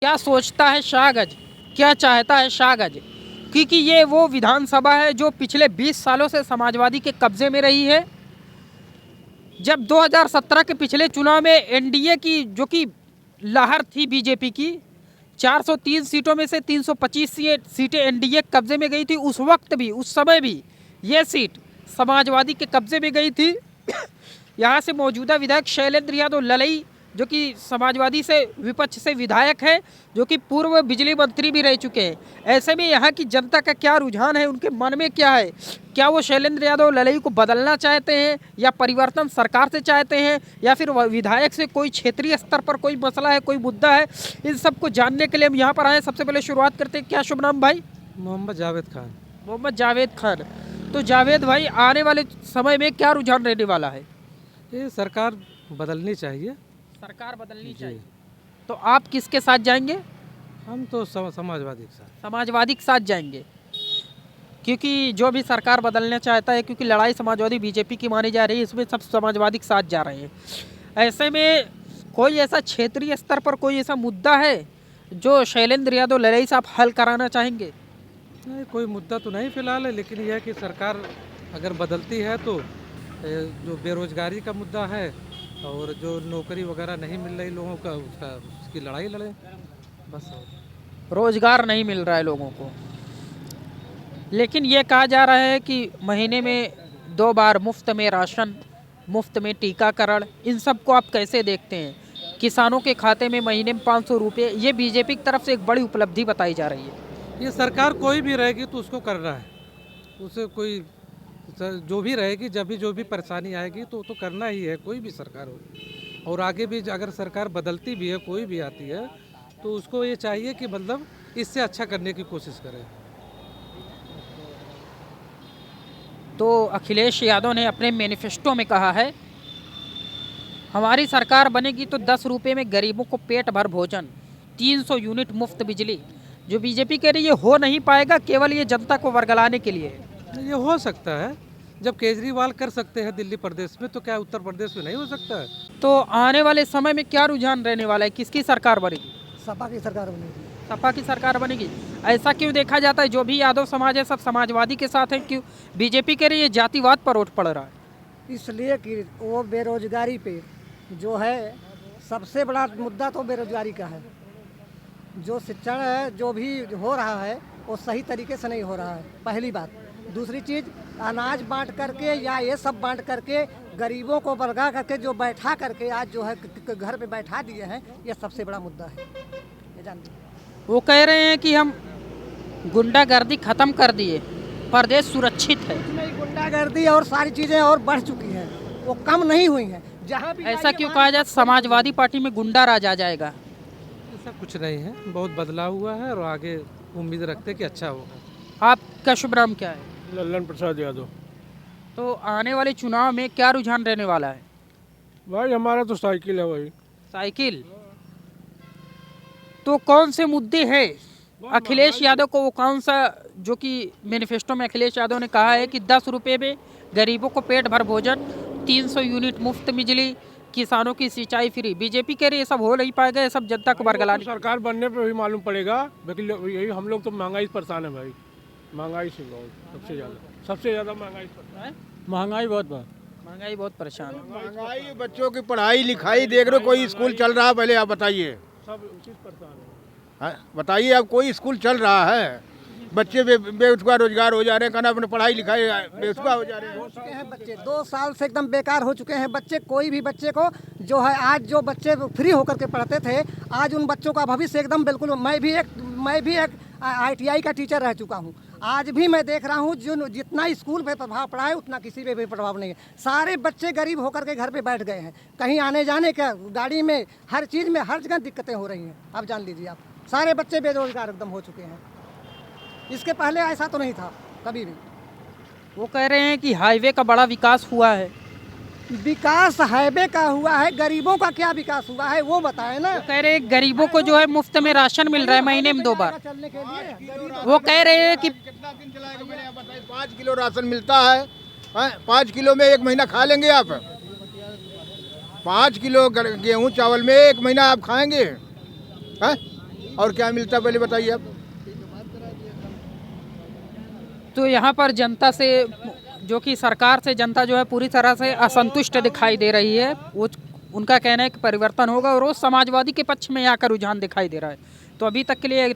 क्या सोचता है शाहगज, क्या चाहता है शाहगज, क्योंकि ये वो विधानसभा है जो पिछले 20 सालों से समाजवादी के कब्जे में रही है। जब 2017 के पिछले चुनाव में एनडीए की जो कि लहर थी बीजेपी की, 403 सीटों में से 325 सीटें एनडीए कब्जे में गई थी। उस वक्त भी, उस समय भी ये सीट समाजवादी के कब्जे में गई थी। यहाँ से मौजूदा विधायक शैलेंद्र यादव ललई, जो कि समाजवादी से विपक्ष से विधायक है, जो कि पूर्व बिजली मंत्री भी रह चुके हैं। ऐसे में यहाँ की जनता का क्या रुझान है, उनके मन में क्या है? क्या वो शैलेंद्र यादव ललई को बदलना चाहते हैं, या परिवर्तन सरकार से चाहते हैं, या फिर विधायक से कोई क्षेत्रीय स्तर पर कोई मसला है, कोई मुद्दा है? इन सबको जानने के लिए हम यहाँ पर आए। सबसे पहले शुरुआत करते हैं, क्या शुभ नाम भाई? मोहम्मद जावेद खान। मोहम्मद जावेद खान। तो जावेद भाई, आने वाले समय में क्या रुझान रहने वाला है? ये सरकार बदलनी चाहिए। सरकार बदलनी चाहिए। तो आप किसके साथ जाएंगे? हम तो समाजवादी के साथ। समाजवादी के साथ जाएंगे, क्योंकि जो भी सरकार बदलना चाहता है, क्योंकि लड़ाई समाजवादी बीजेपी की मानी जा रही है, इसमें सब समाजवादी के साथ जा रहे हैं। ऐसे में कोई ऐसा क्षेत्रीय स्तर पर कोई ऐसा मुद्दा है जो शैलेंद्र यादव लड़ाई से आप हल कराना चाहेंगे? नहीं, कोई मुद्दा तो नहीं फिलहाल है, लेकिन यह है कि सरकार अगर बदलती है तो जो बेरोजगारी का मुद्दा है और जो नौकरी वगैरह नहीं मिल रही लोगों का, उसकी लड़ाई लड़ें बस। रोजगार नहीं मिल रहा है लोगों को, लेकिन ये कहा जा रहा है कि महीने में 2 बार मुफ्त में राशन, मुफ्त में टीकाकरण, इन सब को आप कैसे देखते हैं? किसानों के खाते में महीने में 500 रुपये, ये बीजेपी की तरफ से एक बड़ी उपलब्धि बताई जा रही है। ये सरकार कोई भी रहेगी तो उसको करना है, उसे कोई जो भी रहेगी, जब भी जो भी परेशानी आएगी तो करना ही है, कोई भी सरकार हो। और आगे भी अगर सरकार बदलती भी है, कोई भी आती है, तो उसको ये चाहिए कि मतलब इससे अच्छा करने की कोशिश करे। तो अखिलेश यादव ने अपने मैनिफेस्टो में कहा है, हमारी सरकार बनेगी तो 10 रुपये में गरीबों को पेट भर भोजन, 300 यूनिट मुफ्त बिजली। जो बीजेपी कह रही है हो नहीं पाएगा, केवल ये जनता को वर्गलाने के लिए। ये हो सकता है, जब केजरीवाल कर सकते हैं दिल्ली प्रदेश में, तो क्या उत्तर प्रदेश में नहीं हो सकता है? तो आने वाले समय में क्या रुझान रहने वाला है? किसकी सरकार बनेगी? सपा की सरकार बनेगी। सपा की सरकार बनेगी। ऐसा क्यों देखा जाता है? जो भी यादव समाज है सब समाजवादी के साथ है, क्यों बीजेपी कह रही है जातिवाद पर वोट पड़ रहा है? इसलिए कि वो बेरोजगारी पे जो है, सबसे बड़ा मुद्दा तो बेरोजगारी का है। जो शिक्षण है, जो भी हो रहा है, वो सही तरीके से नहीं हो रहा है, पहली बात। दूसरी चीज़, अनाज बांट करके या ये सब बांट करके गरीबों को बलगा करके जो बैठा करके आज जो है घर पे बैठा दिए हैं, ये सबसे बड़ा मुद्दा है, ये जान लीजिए। वो कह रहे हैं कि हम गुंडागर्दी खत्म कर दिए, प्रदेश सुरक्षित है। नहीं, गुंडागर्दी और सारी चीज़ें और बढ़ चुकी हैं, वो कम नहीं हुई हैं। जहाँ भी ऐसा क्यों कहा जाए समाजवादी पार्टी में गुंडा राज आ जाएगा? ऐसा कुछ नहीं है, बहुत बदलाव हुआ है और आगे उम्मीद रखते हैं कि अच्छा होगा। आपका शुभ नाम क्या है? लल्लन प्रसाद यादव। तो आने वाले चुनाव में क्या रुझान रहने वाला है? भाई हमारा तो साइकिल है भाई। साइकिल। तो कौन से मुद्दे हैं अखिलेश यादव को? वो कौन सा, जो कि मैनिफेस्टो में अखिलेश यादव ने कहा है कि 10 रुपये में गरीबों को पेट भर भोजन, 300 यूनिट मुफ्त बिजली, किसानों की सिंचाई फ्री। बीजेपी कह रही है ये सब हो नहीं पाएगा, ये सब जनता को बरगलाने। सरकार बनने पे भी मालूम पड़ेगा, लेकिन यही हम लोग तो महंगाई से परेशान है भाई। महंगाई से बहुत, सबसे ज़्यादा महंगाई परेशान है। महंगाई बहुत महंगाई बहुत परेशान है। महंगाई, बच्चों की पढ़ाई लिखाई देख रहे हो, कोई स्कूल चल रहा है? पहले आप बताइए, सब उसी से परेशान है। बताइए, अब कोई स्कूल चल रहा है? बच्चे बेरोजगार रोजगार हो जा रहे हैं, कहना अपने पढ़ाई लिखाई बेरोजगार हो जा रहे हैं। बच्चे 2 साल से एकदम बेकार हो चुके हैं बच्चे। कोई भी बच्चे को जो है, आज जो बच्चे फ्री होकर के पढ़ते थे, आज उन बच्चों का भविष्य एकदम बिल्कुल। मैं भी एक ITI का टीचर रह चुका हूँ। आज भी मैं देख रहा हूँ, जो जितना स्कूल पे प्रभाव पड़ा है उतना किसी पे भी प्रभाव नहीं है। सारे बच्चे गरीब होकर के घर पे बैठ गए हैं। कहीं आने जाने का, गाड़ी में, हर चीज़ में, हर जगह दिक्कतें हो रही हैं। आप जान लीजिए, आप सारे बच्चे बेरोजगार एकदम हो चुके हैं। इसके पहले ऐसा तो नहीं था कभी भी। वो कह रहे हैं कि हाईवे का बड़ा विकास हुआ है। विकास हाईवे का हुआ है, गरीबों का क्या विकास हुआ है वो बताए ना। वो कह रहे हैं गरीबों को जो है मुफ्त में राशन मिल रहा है महीने में 2 बार। चलने के लिए वो कह रहे हैं कि कितना दिन चलाएगा पहले आप बताइए। 5 किलो राशन मिलता है, 5 किलो में 1 महीना खा लेंगे आप? 5 किलो गेहूँ चावल में 1 महीना आप खाएंगे? और क्या मिलता पहले बताइए आप। तो यहाँ पर जनता से, जो कि सरकार से जनता जो है पूरी तरह से असंतुष्ट दिखाई दे रही है। वो उनका कहना है कि परिवर्तन होगा और वो समाजवादी के पक्ष में यहाँ का रुझान दिखाई दे रहा है। तो अभी तक के लिए